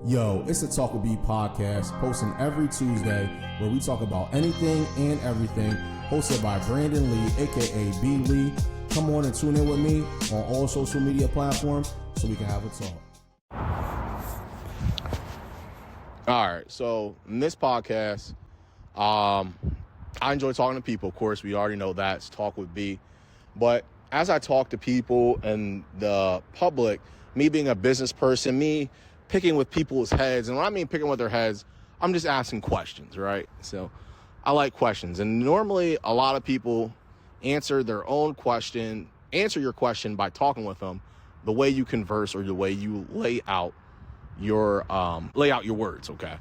Yo, it's the Talk with B podcast, posting every Tuesday, where we talk about anything and everything, hosted by Branden-Lee, aka B Lee. Come on and tune in with me on all social media platforms so we can have a talk. All right, so in this podcast, I enjoy talking to people. Of course, we already know that. It's Talk with B. But as I talk to people and the public, me being a business person, me picking with people's heads, and when I mean picking with their heads, I'm just asking questions, right? So I like questions. And normally a lot of people answer your question by talking with them, the way you converse or the way you lay out your words, okay?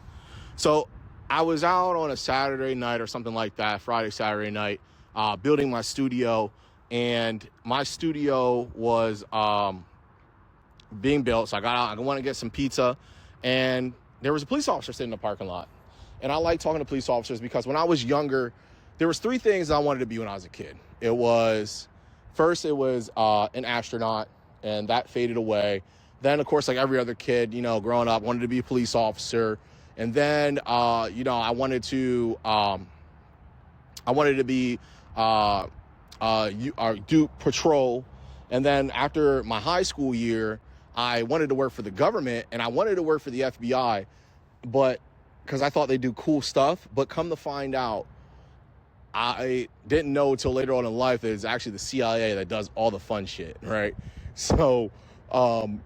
So I was out on a Saturday night or something like that, Friday, Saturday night, building my studio, and my studio was being built. So I got out, I wanted to get some pizza, and there was a police officer sitting in the parking lot. And I like talking to police officers because when I was younger, there was three things I wanted to be when I was a kid. First, it was an astronaut, and that faded away. Then, of course, like every other kid, growing up, wanted to be a police officer. And then, I wanted to do patrol. And then after my high school year, I wanted to work for the government, and I wanted to work for the FBI, but because I thought they do cool stuff. But come to find out, I didn't know until later on in life that it's actually the CIA that does all the fun shit, right? So, long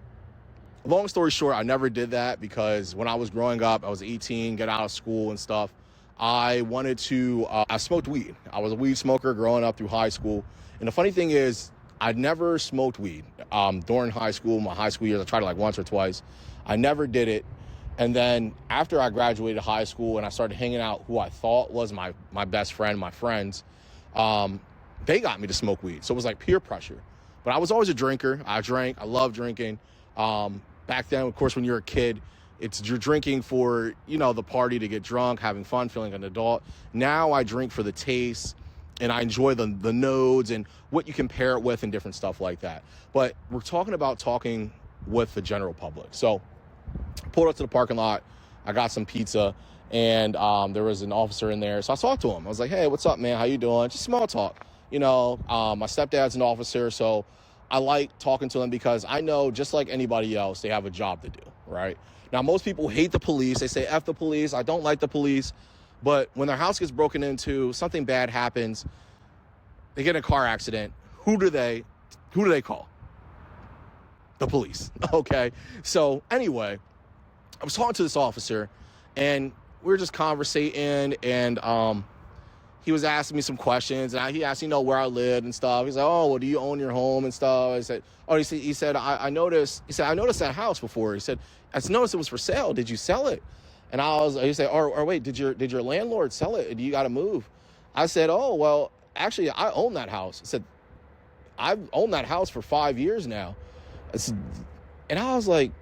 story short, I never did that because when I was growing up, I was 18, get out of school and stuff. I smoked weed. I was a weed smoker growing up through high school. And the funny thing is, I never smoked weed during high school, my high school years. I tried it like once or twice. I never did it. And then after I graduated high school and I started hanging out who I thought was my best friend, my friends, they got me to smoke weed. So it was like peer pressure. But I was always a drinker. I drank. I love drinking. Back then, of course, when you're a kid, you're drinking for, the party, to get drunk, having fun, feeling an adult. Now I drink for the taste, and I enjoy the nodes and what you can pair it with and different stuff like that. But we're talking about talking with the general public. So I pulled up to the parking lot. I got some pizza, and there was an officer in there. So I talked to him. I was like, hey, what's up, man? How you doing? Just small talk. My stepdad's an officer, so I like talking to them because I know, just like anybody else, they have a job to do, right? Now, most people hate the police. They say, F the police. I don't like the police. But when their house gets broken into, something bad happens, they get in a car accident, who do they call? The police, okay? So anyway, I was talking to this officer, and we were just conversating, and he was asking me some questions, and he asked, where I lived and stuff. He's like, oh, well, do you own your home and stuff? I said, he said, I noticed that house before. He said, I noticed it was for sale. Did you sell it? And he said, or wait, did your landlord sell it? Do you got to move? I said, oh, well, actually, I own that house. I said, I've owned that house for 5 years now. And I was like,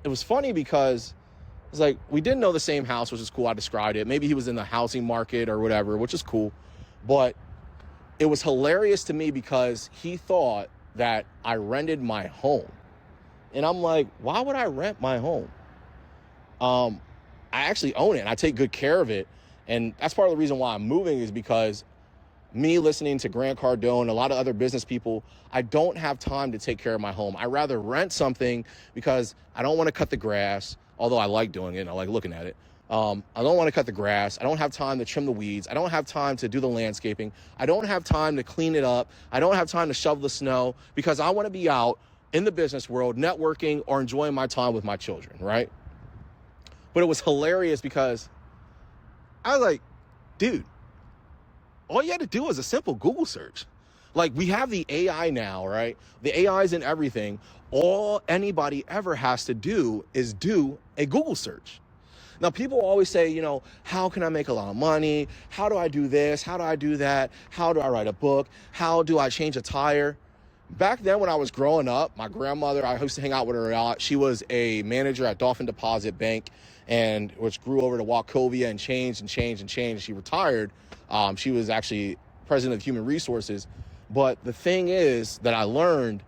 it was funny because it's like, we didn't know the same house, which is cool. I described it. Maybe he was in the housing market or whatever, which is cool. But it was hilarious to me because he thought that I rented my home. And I'm like, why would I rent my home? I actually own it, and I take good care of it. And that's part of the reason why I'm moving, is because me listening to Grant Cardone, a lot of other business people, I don't have time to take care of my home. I rather rent something because I don't want to cut the grass, although I like doing it. I like looking at it. I don't want to cut the grass. I don't have time to trim the weeds. I don't have time to do the landscaping. I don't have time to clean it up. I don't have time to shovel the snow because I want to be out in the business world networking or enjoying my time with my children, right? But it was hilarious because I was like, dude, all you had to do was a simple Google search. Like, we have the AI now, right? The AI is in everything. All anybody ever has to do is do a Google search. Now, people always say, how can I make a lot of money? How do I do this? How do I do that? How do I write a book? How do I change a tire? Back then, when I was growing up, my grandmother, I used to hang out with her a lot. She was a manager at Dolphin Deposit Bank, and which grew over to Wachovia and changed. She retired. She was actually president of human resources. But the thing is that I learned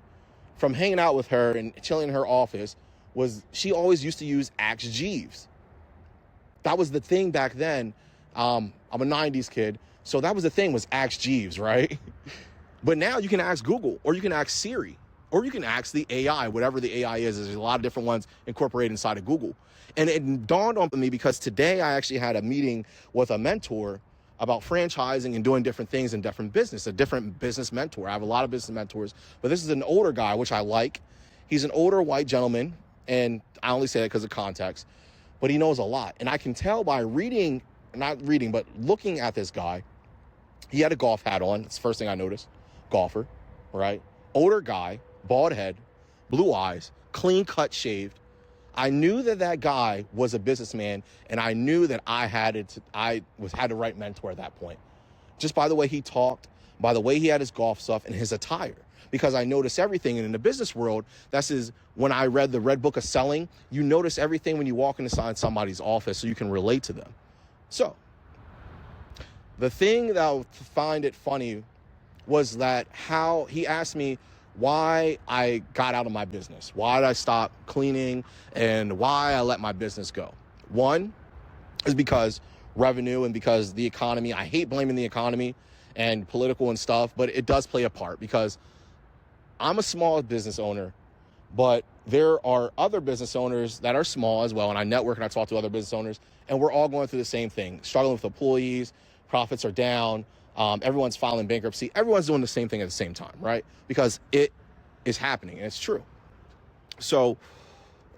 from hanging out with her and chilling in her office was she always used to use Ask Jeeves. That was the thing back then. I'm a 90s kid, so that was the thing, was Ask Jeeves, right? But now you can ask Google, or you can ask Siri, or you can ask the AI, whatever the AI is. There's a lot of different ones incorporated inside of Google. And it dawned on me because today I actually had a meeting with a mentor about franchising and doing different things in different business, a different business mentor. I have a lot of business mentors, but this is an older guy, which I like. He's an older white gentleman, and I only say that because of context, but he knows a lot. And I can tell by but looking at this guy, he had a golf hat on. That's the first thing I noticed. Golfer, right? Older guy, bald head, blue eyes, clean cut, shaved. I knew that guy was a businessman, and I knew that I had the right mentor at that point. Just by the way he talked, by the way he had his golf stuff and his attire, because I noticed everything. And in the business world, when I read the Red Book of Selling, you notice everything when you walk inside somebody's office, so you can relate to them. So the thing that I find it funny was that how he asked me why I got out of my business, why did I stop cleaning, and why I let my business go. One is because revenue and because the economy. I hate blaming the economy and political and stuff, but it does play a part because I'm a small business owner, but there are other business owners that are small as well, and I network and I talk to other business owners, and we're all going through the same thing, struggling with employees, profits are down, everyone's filing bankruptcy, everyone's doing the same thing at the same time, right? Because it is happening, and it's true. So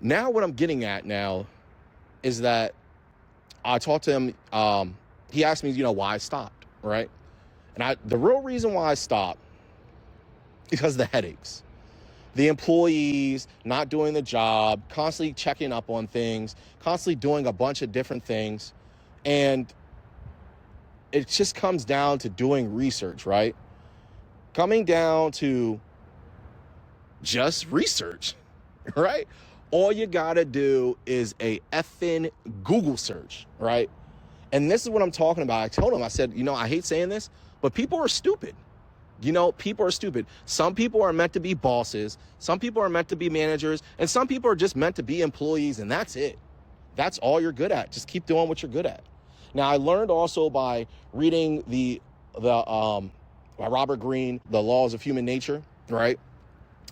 now what I'm getting at now is that I talked to him, he asked me, why I stopped, right? And the real reason why I stopped, because of the headaches. The employees not doing the job, constantly checking up on things, constantly doing a bunch of different things. And it just comes down to doing research, right? Coming down to just research, right? All you gotta do is a effing Google search, right? And this is what I'm talking about. I told him, I said, I hate saying this, but people are stupid. People are stupid. Some people are meant to be bosses. Some people are meant to be managers. And some people are just meant to be employees. And that's it. That's all you're good at. Just keep doing what you're good at. Now, I learned also by reading by Robert Greene, The Laws of Human Nature, right?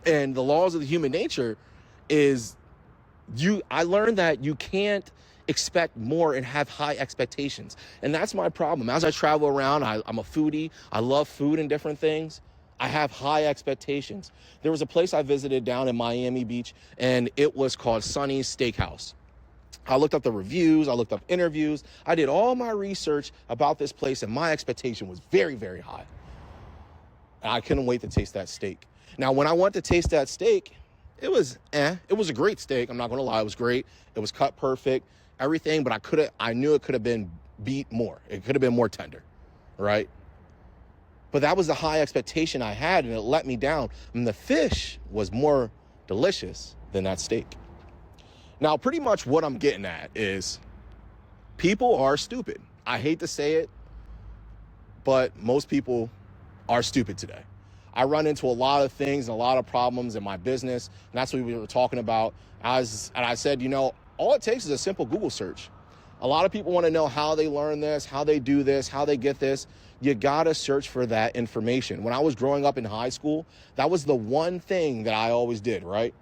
And the laws of the human nature is I learned that you can't expect more and have high expectations. And that's my problem. As I travel around, I'm a foodie. I love food and different things. I have high expectations. There was a place I visited down in Miami Beach, and it was called Sonny's Steakhouse. I looked up the reviews. I looked up interviews. I did all my research about this place, and my expectation was very, very high. And I couldn't wait to taste that steak. Now, when I went to taste that steak, it was It was a great steak. I'm not going to lie. It was great. It was cut perfect. Everything, but I knew it could have been beat more. It could have been more tender, right? But that was the high expectation I had, and it let me down. And the fish was more delicious than that steak. Now, pretty much what I'm getting at is people are stupid. I hate to say it, but most people are stupid today. I run into a lot of things and a lot of problems in my business, and that's what we were talking about. And I said, all it takes is a simple Google search. A lot of people want to know how they learn this, how they do this, how they get this. You got to search for that information. When I was growing up in high school, that was the one thing that I always did, right?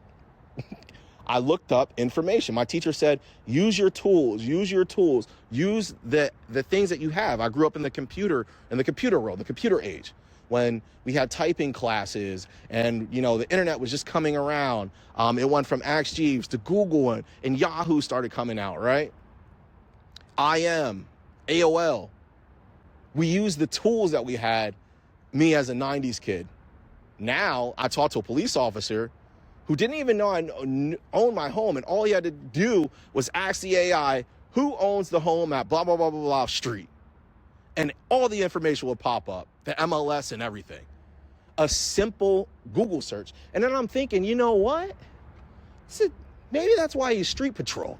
I looked up information. My teacher said, use your tools, use the things that you have. I grew up in the computer world, the computer age, when we had typing classes and, the internet was just coming around. It went from Ask Jeeves to Google and Yahoo started coming out, right? IM, AOL. We used the tools that we had, me as a 90s kid. Now I talk to a police officer who didn't even know I owned my home, and all he had to do was ask the AI, who owns the home at blah, blah, blah, blah, blah street? And all the information would pop up, the MLS and everything. A simple Google search. And then I'm thinking, you know what? Maybe that's why he's street patrol.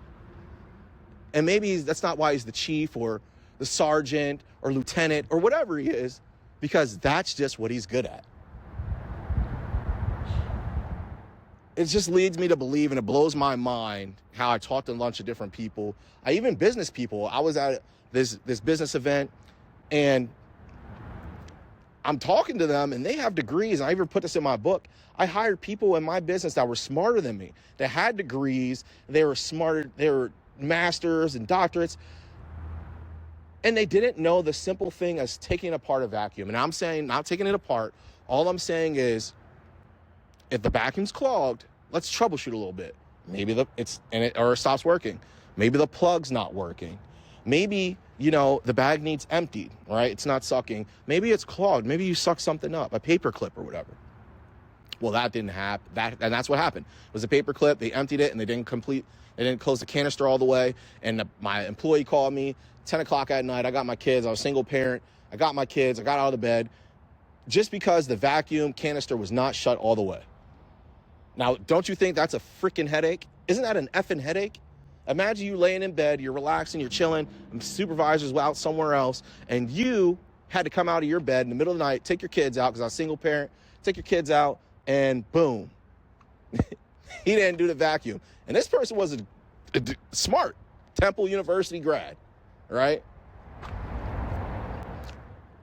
And maybe that's not why he's the chief or the sergeant or lieutenant or whatever he is, because that's just what he's good at. it just leads me to believe, and it blows my mind how I talked to a bunch of different people. Even business people. I was at this business event, and I'm talking to them, and they have degrees. And I even put this in my book. I hired people in my business that were smarter than me, that had degrees. They were smarter. They were masters and doctorates. And they didn't know the simple thing as taking apart a vacuum. And I'm saying, not taking it apart. All I'm saying is, if the vacuum's clogged, let's troubleshoot a little bit. Maybe it stops working. Maybe the plug's not working. Maybe, the bag needs emptied, right? It's not sucking. Maybe it's clogged. Maybe you suck something up, a paper clip or whatever. Well, that didn't happen. And that's what happened. It was a paper clip. They emptied it, and they didn't close the canister all the way. And my employee called me 10 o'clock at night. I got my kids. I was a single parent. I got my kids. I got out of the bed just because the vacuum canister was not shut all the way. Now, don't you think that's a freaking headache? Isn't that an effing headache? Imagine you laying in bed, you're relaxing, you're chilling, and the supervisor's out somewhere else, and you had to come out of your bed in the middle of the night, take your kids out, because I was a single parent, take your kids out, and boom. He didn't do the vacuum. And this person was a smart Temple University grad, right?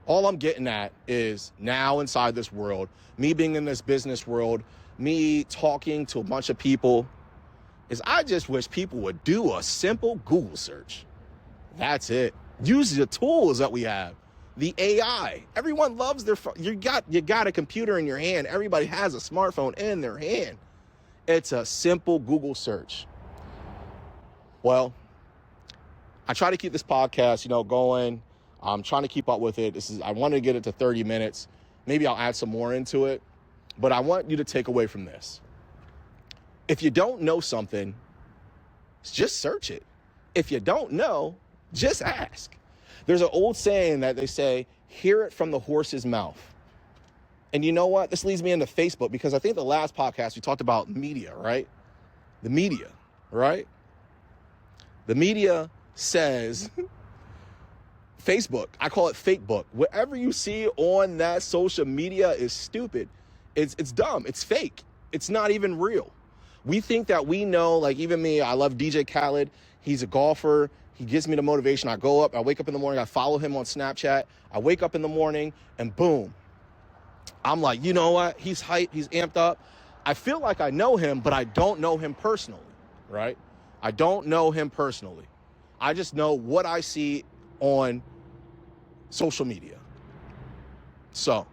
All I'm getting at is now inside this world, me being in this business world, me talking to a bunch of people, is I just wish people would do a simple Google search. That's it. Use the tools that we have. The AI. Everyone loves their phone. You got a computer in your hand. Everybody has a smartphone in their hand. It's a simple Google search. Well, I try to keep this podcast, going. I'm trying to keep up with it. I want to get it to 30 minutes. Maybe I'll add some more into it. But I want you to take away from this. If you don't know something, just search it. If you don't know, just ask. There's an old saying that they say, hear it from the horse's mouth. And you know what? This leads me into Facebook, because I think the last podcast we talked about media, right? The media, right? The media says, Facebook, I call it fake book. Whatever you see on that social media is stupid. It's dumb. It's fake. It's not even real. We think that we know, like even me, I love DJ Khaled. He's a golfer. He gives me the motivation. I wake up in the morning, I follow him on Snapchat. I wake up in the morning and boom. I'm like, you know what? He's hyped. He's amped up. I feel like I know him, but I don't know him personally, right? I don't know him personally. I just know what I see on social media. So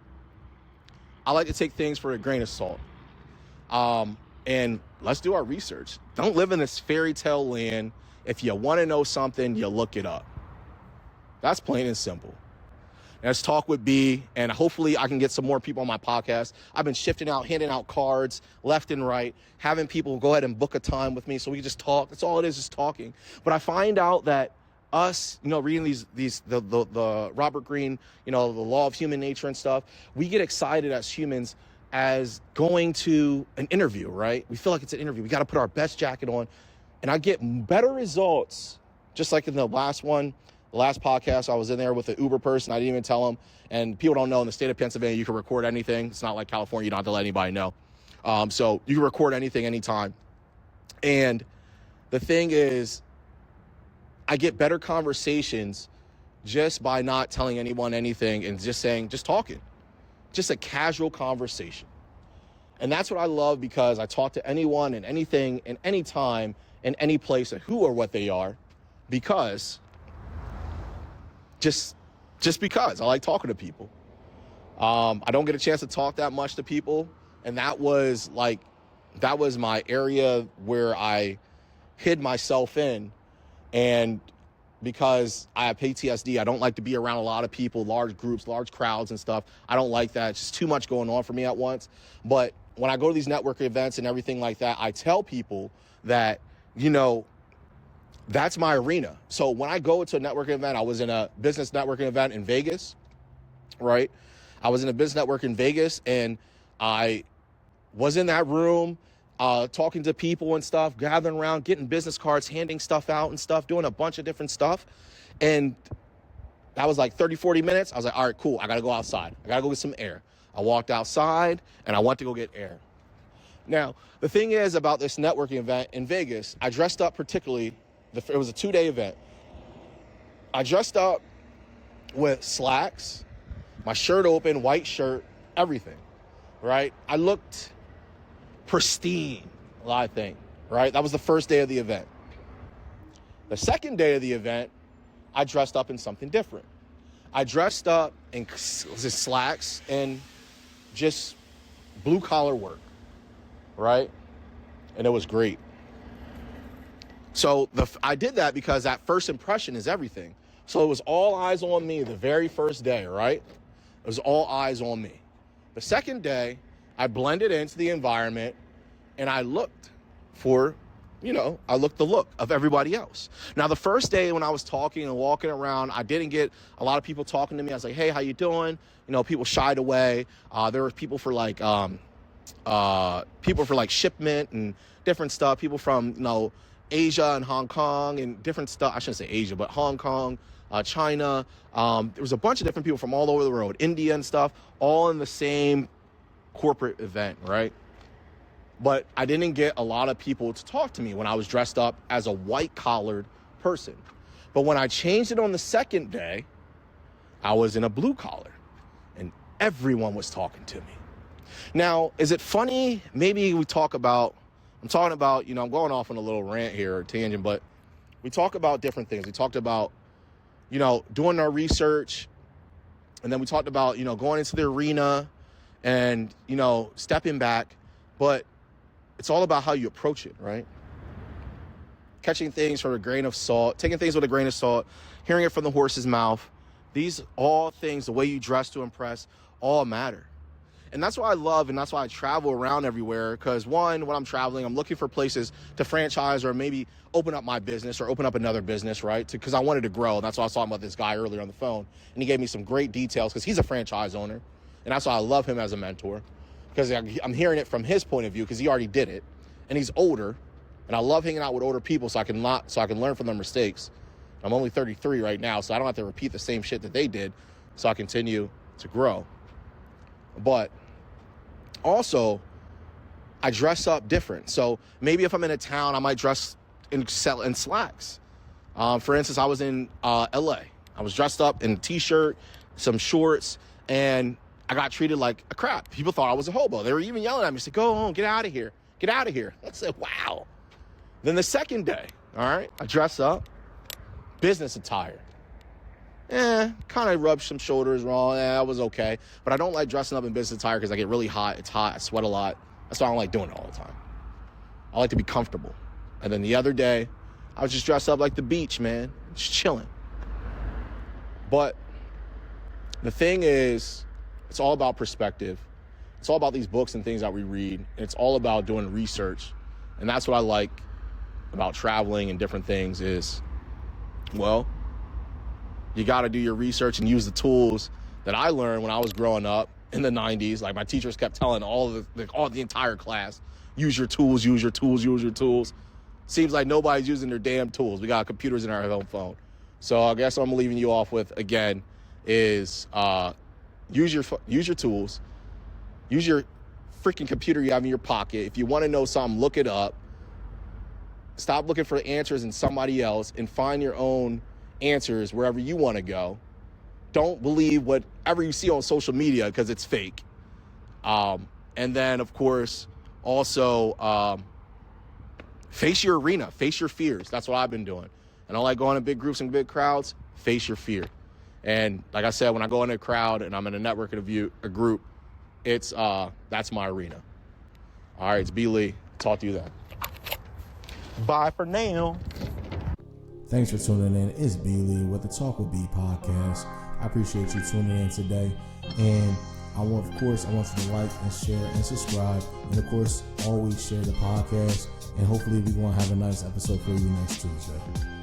I like to take things for a grain of salt. And let's do our research. Don't live in this fairy tale land. If you want to know something, you look it up. That's plain and simple. Let's talk with B, and hopefully I can get some more people on my podcast. I've been handing out cards left and right, having people go ahead and book a time with me so we can just talk. That's all it is, just talking. But I find out that us, reading the Robert Greene, the law of human nature and stuff, we get excited as humans as going to an interview, right? We feel like it's an interview. We got to put our best jacket on. And I get better results, just like in the last podcast, I was in there with an Uber person. I didn't even tell him. And people don't know, in the state of Pennsylvania, you can record anything. It's not like California. You don't have to let anybody know. So you can record anything, anytime. And the thing is, I get better conversations just by not telling anyone anything and just talking. Just a casual conversation. And that's what I love, because I talk to anyone and anything and any time and any place and who or what they are, because just because I like talking to people. I don't get a chance to talk that much to people. And that was my area where I hid myself in. And because I have PTSD, I don't like to be around a lot of people, large groups, large crowds and stuff. I don't like that. It's just too much going on for me at once. But when I go to these networking events and everything like that, I tell people that, that's my arena. So when I go to a networking event, I was in a business networking event in Vegas, right? I was in a business network in Vegas, and I was in that room talking to people and stuff, gathering around, getting business cards, handing stuff out and stuff, doing a bunch of different stuff. And that was like 30, 40 minutes. I was like, all right, cool. I got to go outside. I got to go get some air. I walked outside and I went to go get air. Now, the thing is about this networking event in Vegas, I dressed up particularly, it was a 2-day event. I dressed up with slacks, my shirt open, white shirt, everything, right? I looked pristine, I think, right? That was the first day of the event. The second day of the event, I dressed up in something different. I dressed up in slacks and just blue-collar work, right? And it was great. So I did that because that first impression is everything. So it was all eyes on me the very first day, right? It was all eyes on me. The second day, I blended into the environment and I looked for, I looked the look of everybody else. Now, the first day when I was talking and walking around, I didn't get a lot of people talking to me. I was like, hey, how you doing? People shied away. There were people for like shipment and different stuff. People from, Asia and Hong Kong and different stuff. I shouldn't say Asia, but Hong Kong, China. There was a bunch of different people from all over the world, India and stuff, all in the same corporate event, right? But I didn't get a lot of people to talk to me when I was dressed up as a white-collared person. But when I changed it on the second day, I was in a blue collar, and everyone was talking to me. Now, is it funny? Maybe I'm talking about, I'm going off on a little rant here or tangent, but we talk about different things. We talked about, doing our research, and then we talked about, going into the arena and, stepping back, but it's all about how you approach it, right? Catching things from a grain of salt, taking things with a grain of salt, hearing it from the horse's mouth. These all things, the way you dress to impress, all matter. And that's what I love, and that's why I travel around everywhere, because one, when I'm traveling, I'm looking for places to franchise or maybe open up my business or open up another business, right? Because I wanted to grow, and that's why I was talking about this guy earlier on the phone, and he gave me some great details because he's a franchise owner, and that's why I love him as a mentor, because I'm hearing it from his point of view because he already did it, and he's older, and I love hanging out with older people so I can learn from their mistakes. I'm only 33 right now, so I don't have to repeat the same shit that they did, so I continue to grow. But also, I dress up different. So maybe if I'm in a town, I might dress in slacks. For instance, I was in LA. I was dressed up in a t-shirt, some shorts, and I got treated like a crap. People thought I was a hobo. They were even yelling at me, said, go home, get out of here. Get out of here. I said, wow. Then the second day, all right, I dress up, business attire. Kind of rubbed some shoulders wrong. That was okay. But I don't like dressing up in business attire because I get really hot. It's hot. I sweat a lot. That's why I don't like doing it all the time. I like to be comfortable. And then the other day, I was just dressed up like the beach, man. Just chilling. But the thing is, it's all about perspective. It's all about these books and things that we read. And it's all about doing research. And that's what I like about traveling and different things is, well, you got to do your research and use the tools that I learned when I was growing up in the 90s. Like my teachers kept telling all the entire class, use your tools, use your tools, use your tools. Seems like nobody's using their damn tools. We got computers in our home phone. So I guess what I'm leaving you off with again is use your tools, use your freaking computer you have in your pocket. If you want to know something, look it up. Stop looking for answers in somebody else and find your own answers wherever you want to go. Don't believe whatever you see on social media because it's fake. And then, of course, also face your arena, face your fears. That's what I've been doing. I don't like going to big groups and big crowds. Face your fear. And like I said, when I go in a crowd and I'm in a network interview, a group, it's that's my arena. All right, it's B. Lee. Talk to you then. Bye for now. Thanks for tuning in. It's B. Lee with the Talk with B podcast. I appreciate you tuning in today. And I want you to like and share and subscribe. And of course, always share the podcast. And hopefully we're going to have a nice episode for you next Tuesday.